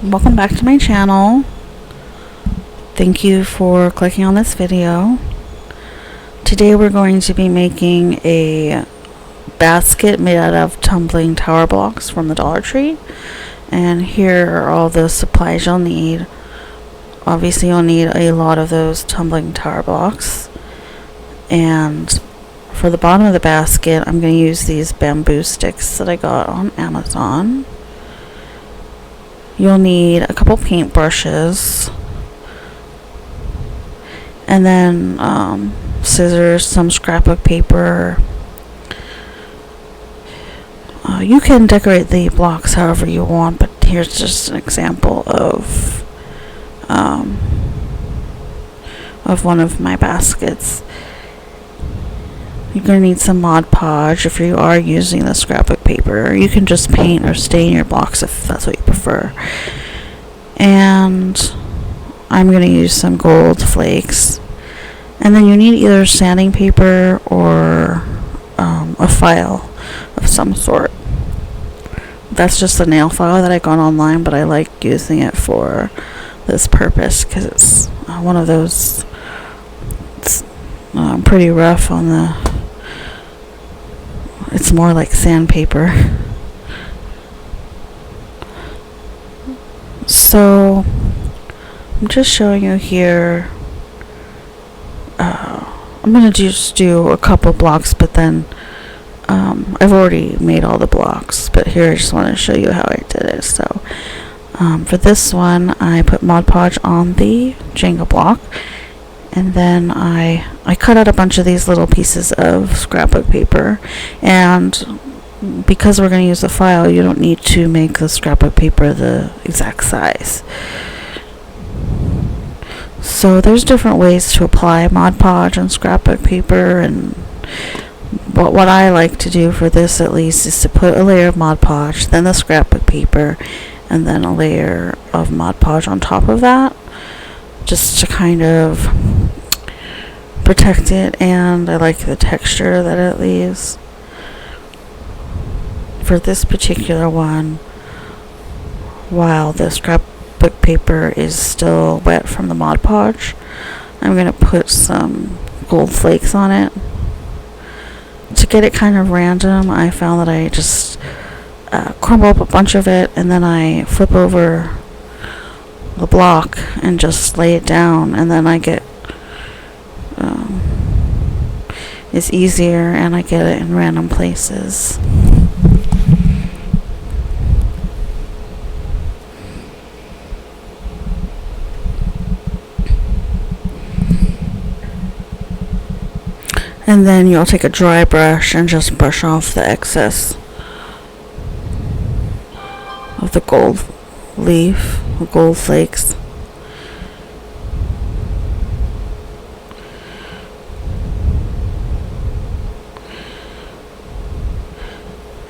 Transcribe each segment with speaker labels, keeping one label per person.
Speaker 1: Welcome back to my channel. Thank you for clicking on this video. Today we're going to be making a basket made out of tumbling tower blocks from the Dollar Tree. And here are all the supplies you'll need. Obviously you'll need a lot of those tumbling tower blocks. And for the bottom of the basket, I'm going to use these bamboo sticks that I got on Amazon. You'll need a couple paint brushes, and then scissors, some scrapbook paper. You can decorate the blocks however you want, but here's just an example of one of my baskets. You're going to need some Mod Podge if you are using the scrapbook paper. You can just paint or stain your blocks if that's what you prefer. And I'm going to use some gold flakes. And then you need either sanding paper or a file of some sort. That's just a nail file that I got online, but I like using it for this purpose because it's one of those. It's pretty rough on the. It's more like sandpaper. So I'm just showing you here. I'm going to just do a couple blocks, but then I've already made all the blocks. But here I just want to show you how I did it. So for this one, I put Mod Podge on the Jenga block. And then I cut out a bunch of these little pieces of scrapbook paper, and because we're going to use a file, you don't need to make the scrapbook paper the exact size. So there's different ways to apply Mod Podge on scrapbook paper, and what I like to do for this at least is to put a layer of Mod Podge, then the scrapbook paper, and then a layer of Mod Podge on top of that, just to kind of protect it, and I like the texture that it leaves. For this particular one, while the scrapbook paper is still wet from the Mod Podge, I'm going to put some gold flakes on it. To get it kind of random, I found that I just crumble up a bunch of it, and then I flip over the block and just lay it down, and then I get it's easier, and I get it in random places. And then you'll take a dry brush and just brush off the excess of the gold leaf, the gold flakes.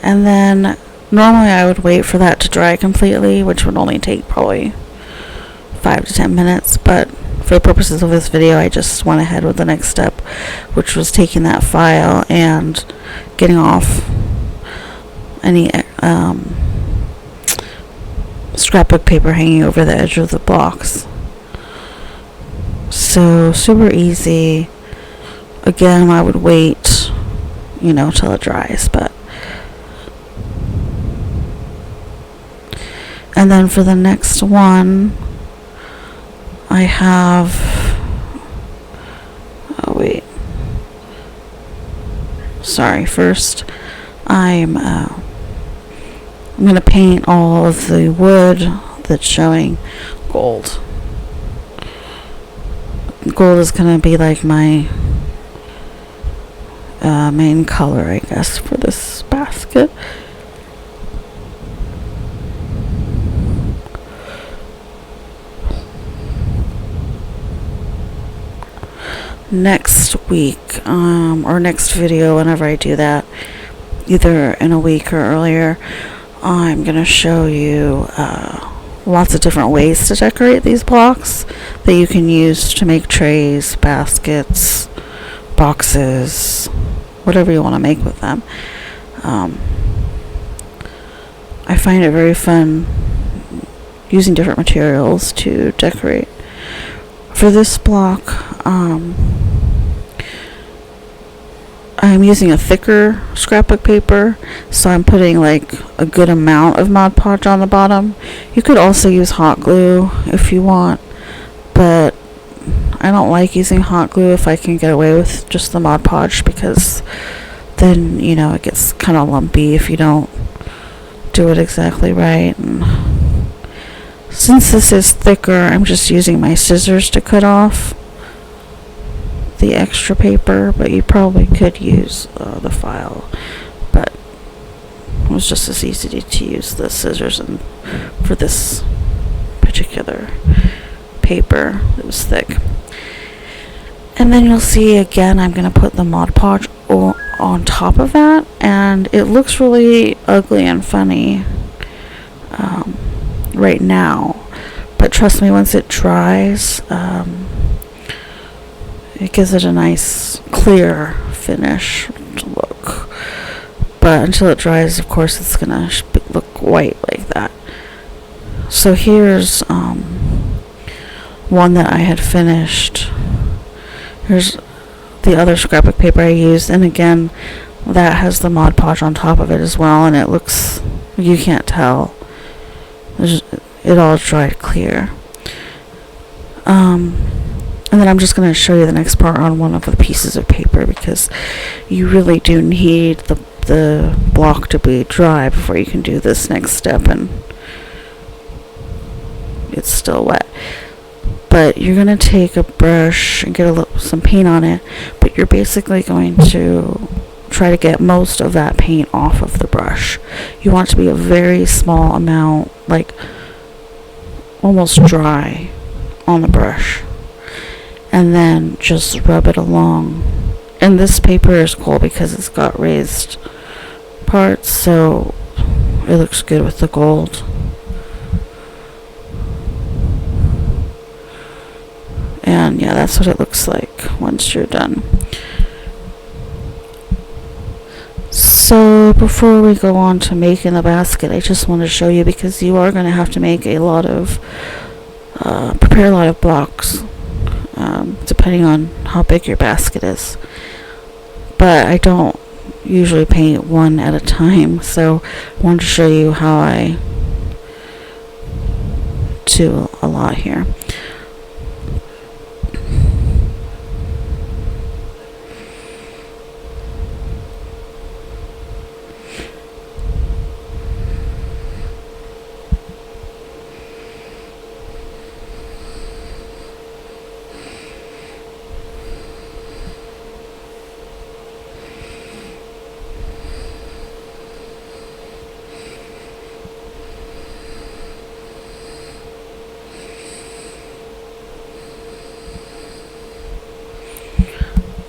Speaker 1: And then normally I would wait for that to dry completely, which would only take probably 5 to 10 minutes, but for the purposes of this video I just went ahead with the next step, which was taking that file and getting off any scrapbook paper hanging over the edge of the blocks. So super easy. Again, I would wait, till it dries, but. And then for the next one, I have, first I'm going to paint all of the wood that's showing gold. Gold is going to be like my main color, I guess, for this basket. Next week, or next video, whenever I do that, either in a week or earlier, I'm going to show you lots of different ways to decorate these blocks that you can use to make trays, baskets, boxes, whatever you want to make with them. I find it very fun using different materials to decorate. For this block, I'm using a thicker scrapbook paper, so I'm putting like a good amount of Mod Podge on the bottom. You could also use hot glue if you want, but I don't like using hot glue if I can get away with just the Mod Podge, because then, you know, it gets kind of lumpy if you don't do it exactly right. And since this is thicker, I'm just using my scissors to cut off the extra paper, but you probably could use the file, but it was just as easy to use the scissors and for this particular paper. It was thick. And then you'll see again, I'm going to put the Mod Podge on top of that, and it looks really ugly and funny right now, but trust me, once it dries, it gives it a nice clear finish to look. But until it dries, of course, it's gonna look white like that. So here's one that I had finished. Here's the other scrapbook paper I used, and again, that has the Mod Podge on top of it as well, and it looks, you can't tell. It all dried clear. And then I'm just going to show you the next part on one of the pieces of paper, because you really do need the block to be dry before you can do this next step, and it's still wet. But you're going to take a brush and get some paint on it, but you're basically going to try to get most of that paint off of the brush. You want it to be a very small amount, like almost dry on the brush, and then just rub it along. And this paper is cool because it's got raised parts, so it looks good with the gold. And yeah, that's what it looks like once you're done. So before we go on to making the basket, I just want to show you, because you are going to have to make a lot of prepare a lot of blocks, depending on how big your basket is. But I don't usually paint one at a time, so I wanted to show you how I do a lot here.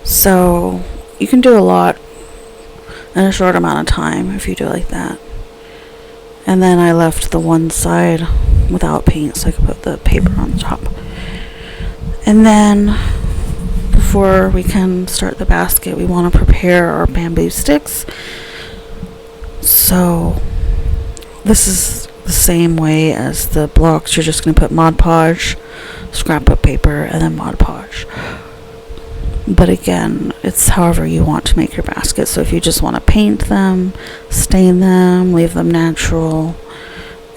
Speaker 1: So you can do a lot in a short amount of time if you do it like that. And then I left the one side without paint so I could put the paper on the top. And then before we can start the basket, we want to prepare our bamboo sticks. So this is the same way as the blocks. You're just going to put Mod Podge, scrapbook paper, and then Mod Podge. But again, it's however you want to make your basket. So if you just want to paint them, stain them, leave them natural,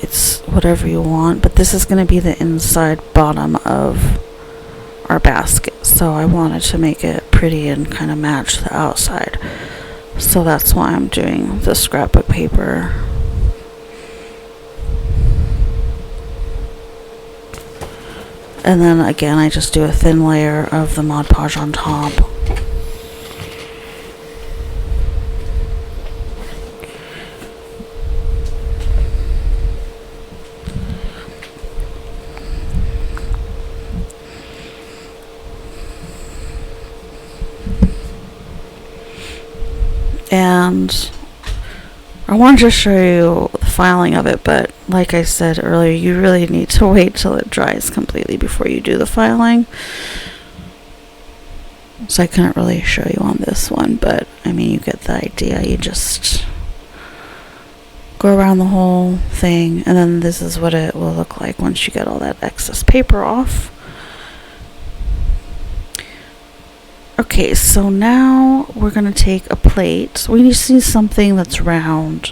Speaker 1: it's whatever you want. But this is going to be the inside bottom of our basket. So I wanted to make it pretty and kind of match the outside. So that's why I'm doing the scrapbook paper. And then again, I just do a thin layer of the Mod Podge on top. And I wanted to show you the filing of it, but like I said earlier, you really need to wait till it dries completely before you do the filing. So I couldn't really show you on this one, but I mean, you get the idea. You just go around the whole thing, and then this is what it will look like once you get all that excess paper off. Okay, so now we're going to take a plate. We need to see something that's round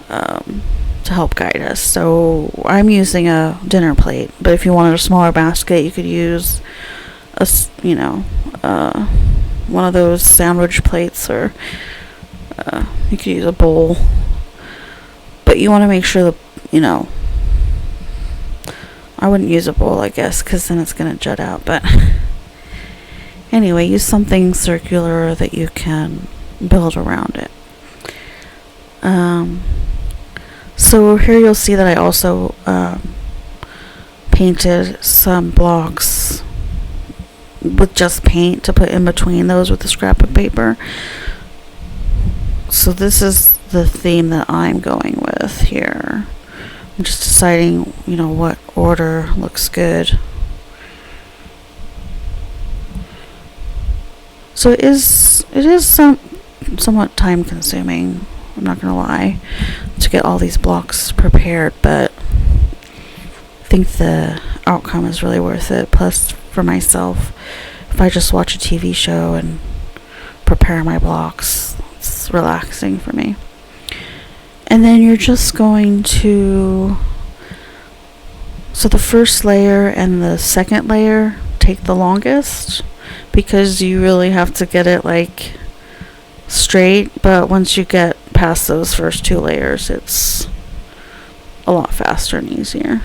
Speaker 1: to help guide us. So I'm using a dinner plate, but if you wanted a smaller basket, you could use one of those sandwich plates, or you could use a bowl. But you want to make sure that, I wouldn't use a bowl, I guess, because then it's going to jut out. But anyway, use something circular that you can build around it. So here you'll see that I also painted some blocks with just paint to put in between those with the scrap of paper. So this is the theme that I'm going with here. I'm just deciding, what order looks good. So it is somewhat time consuming, I'm not gonna lie, to get all these blocks prepared, but I think the outcome is really worth it. Plus, for myself, if I just watch a TV show and prepare my blocks, it's relaxing for me. And then you're just going to, so the first layer and the second layer take the longest, because you really have to get it like straight, but once you get past those first two layers, it's a lot faster and easier.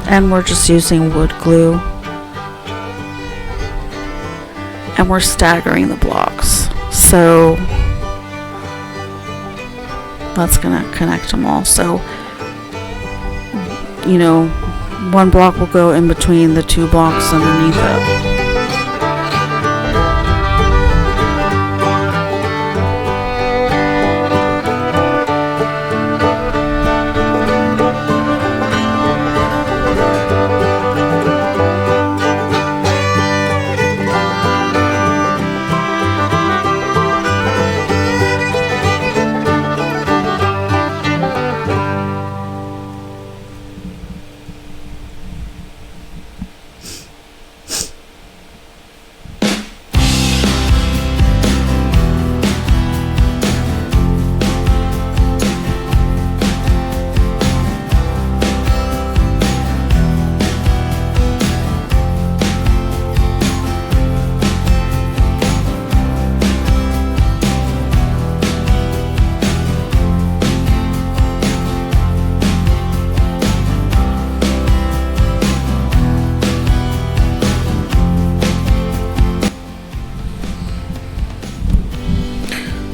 Speaker 1: And we're just using wood glue, and we're staggering the blocks, so that's gonna connect them all. So one block will go in between the two blocks underneath it.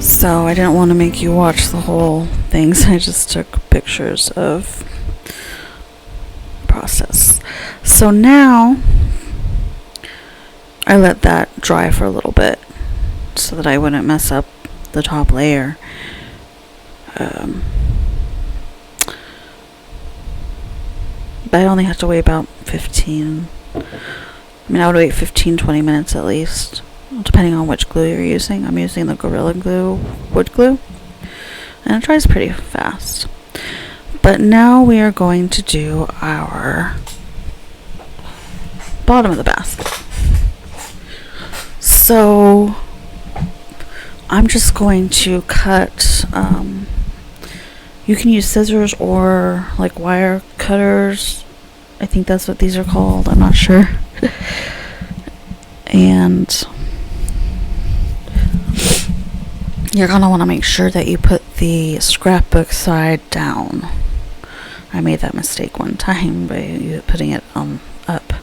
Speaker 1: So I didn't want to make you watch the whole thing, so I just took pictures of the process. So now I let that dry for a little bit so that I wouldn't mess up the top layer. But I only have to wait about 15. I would wait 15-20 minutes at least, depending on which glue you're using. I'm using the Gorilla Glue wood glue, and it dries pretty fast. But now we are going to do our bottom of the basket. So I'm just going to cut, you can use scissors or like wire cutters. I think that's what these are called, I'm not sure. And you're going to want to make sure that you put the scrapbook side down. I made that mistake one time by putting it up.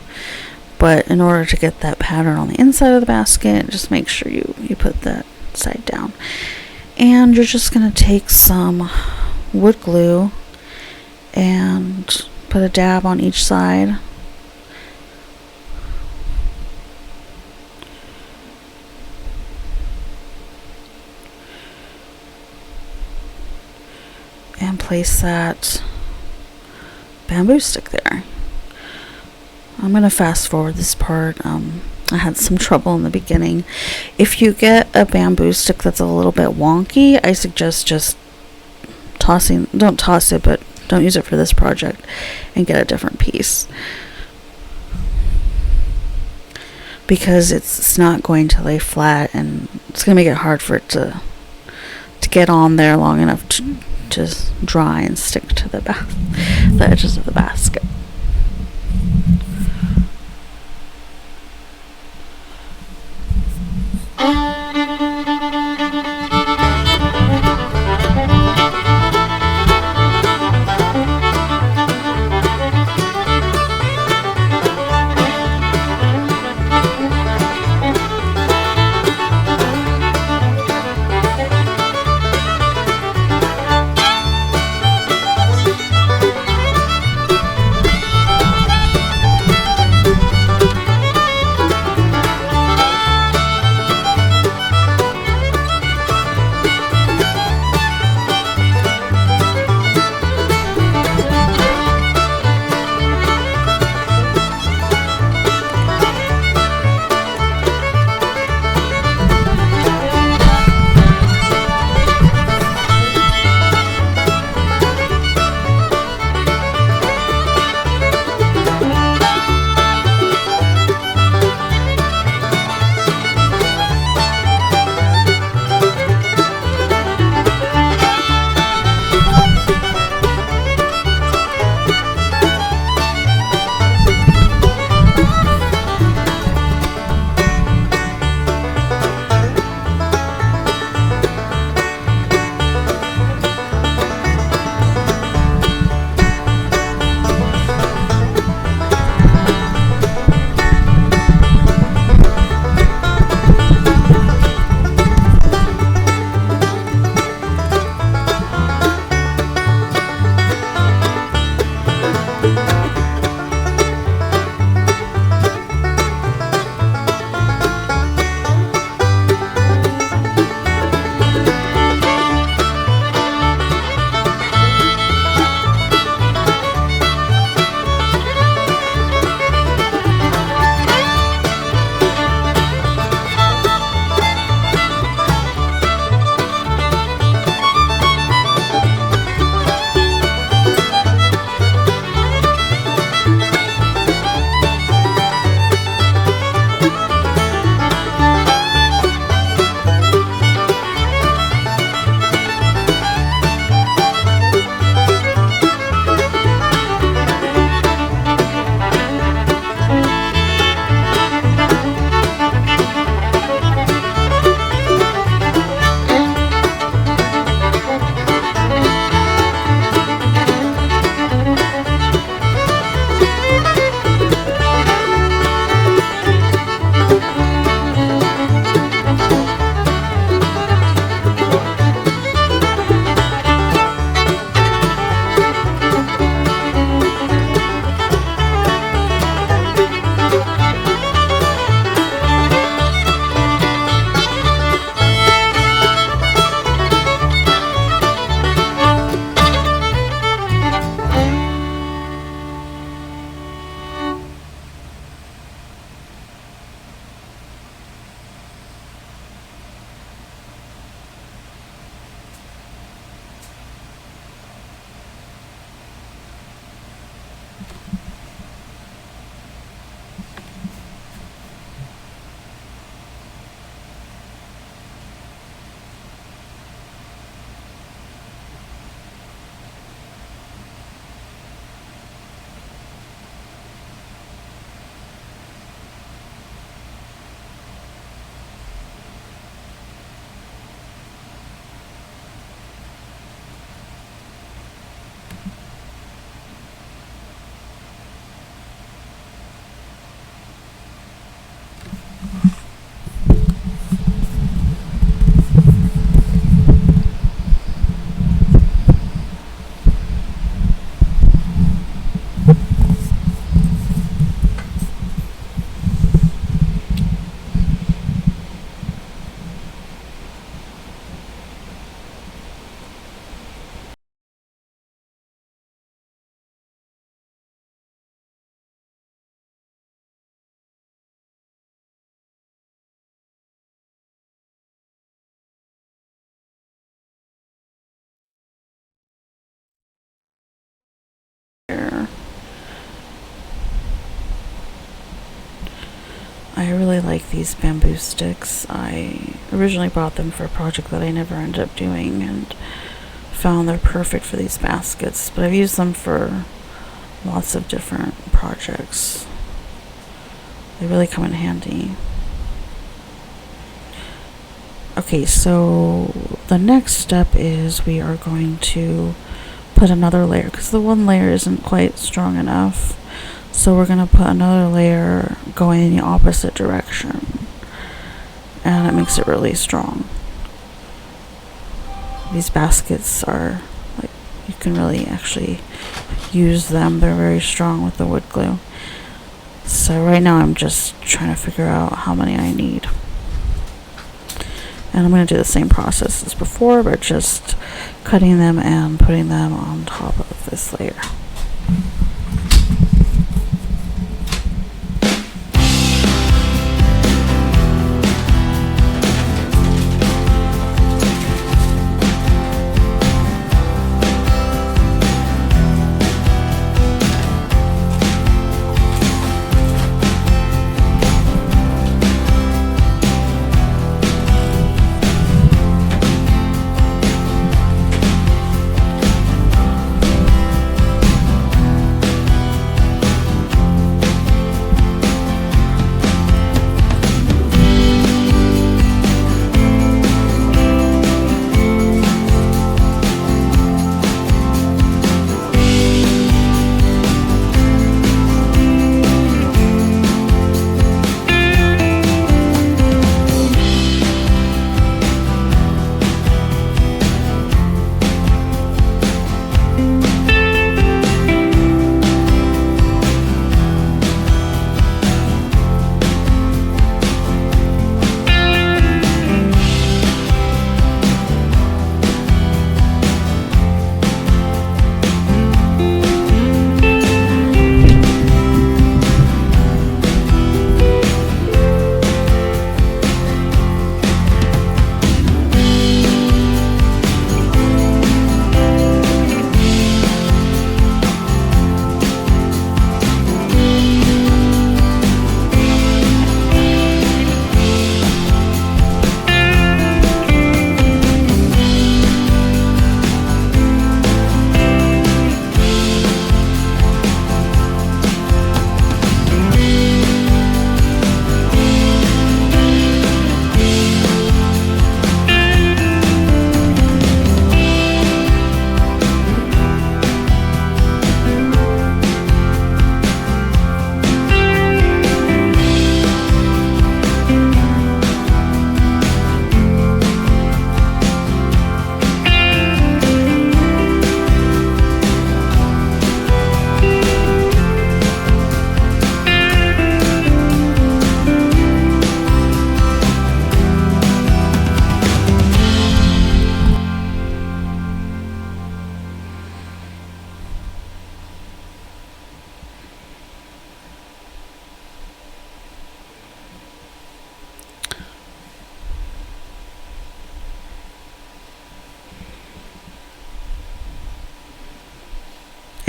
Speaker 1: But in order to get that pattern on the inside of the basket, just make sure you put that side down. And you're just going to take some wood glue and put a dab on each side. And place that bamboo stick there. I'm going to fast forward this part. I had some trouble in the beginning. If you get a bamboo stick that's a little bit wonky, I suggest just don't toss it, but don't use it for this project, and get a different piece. Because it's not going to lay flat, and it's going to make it hard for it to get on there long enough to just dry and stick to the edges of the basket. I really like these bamboo sticks. I originally bought them for a project that I never ended up doing and found they're perfect for these baskets, but I've used them for lots of different projects. They really come in handy. Okay, so the next step is we are going to put another layer because the one layer isn't quite strong enough. So we're going to put another layer going in the opposite direction, and it makes it really strong. These baskets are, like, you can really actually use them. They're very strong with the wood glue. So right now I'm just trying to figure out how many I need. And I'm going to do the same process as before, but just cutting them and putting them on top of this layer.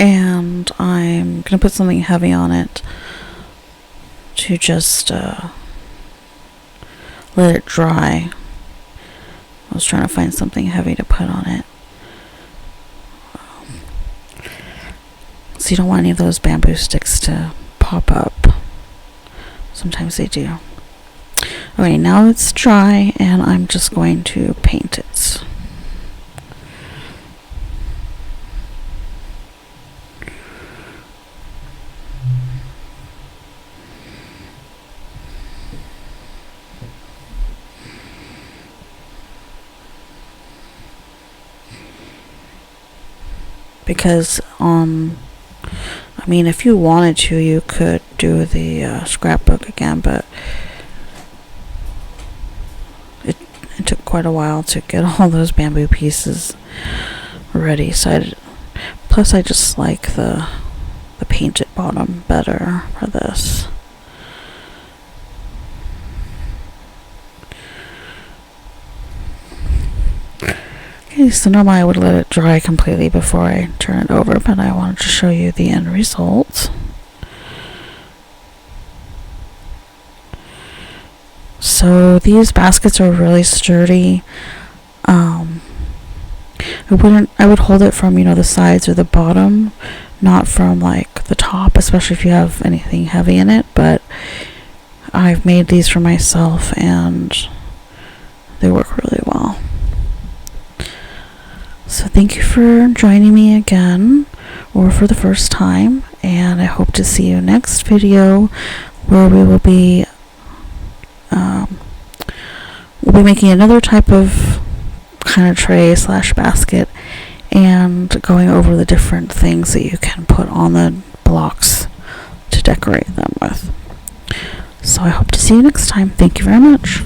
Speaker 1: And I'm going to put something heavy on it to just let it dry. I was trying to find something heavy to put on it. So you don't want any of those bamboo sticks to pop up. Sometimes they do. Okay, now it's dry and I'm just going to paint it. Because I mean, if you wanted to, you could do the scrapbook again, but it took quite a while to get all those bamboo pieces ready. So plus I just like the painted bottom better for this. Okay, so normally I would let it dry completely before I turn it over, but I wanted to show you the end result. So these baskets are really sturdy. I would hold it from, the sides or the bottom, not from like the top, especially if you have anything heavy in it. But I've made these for myself and they work really well. So thank you for joining me again, or for the first time, and I hope to see you next video, where we will be making another type of kind of tray / basket, and going over the different things that you can put on the blocks to decorate them with. So I hope to see you next time. Thank you very much.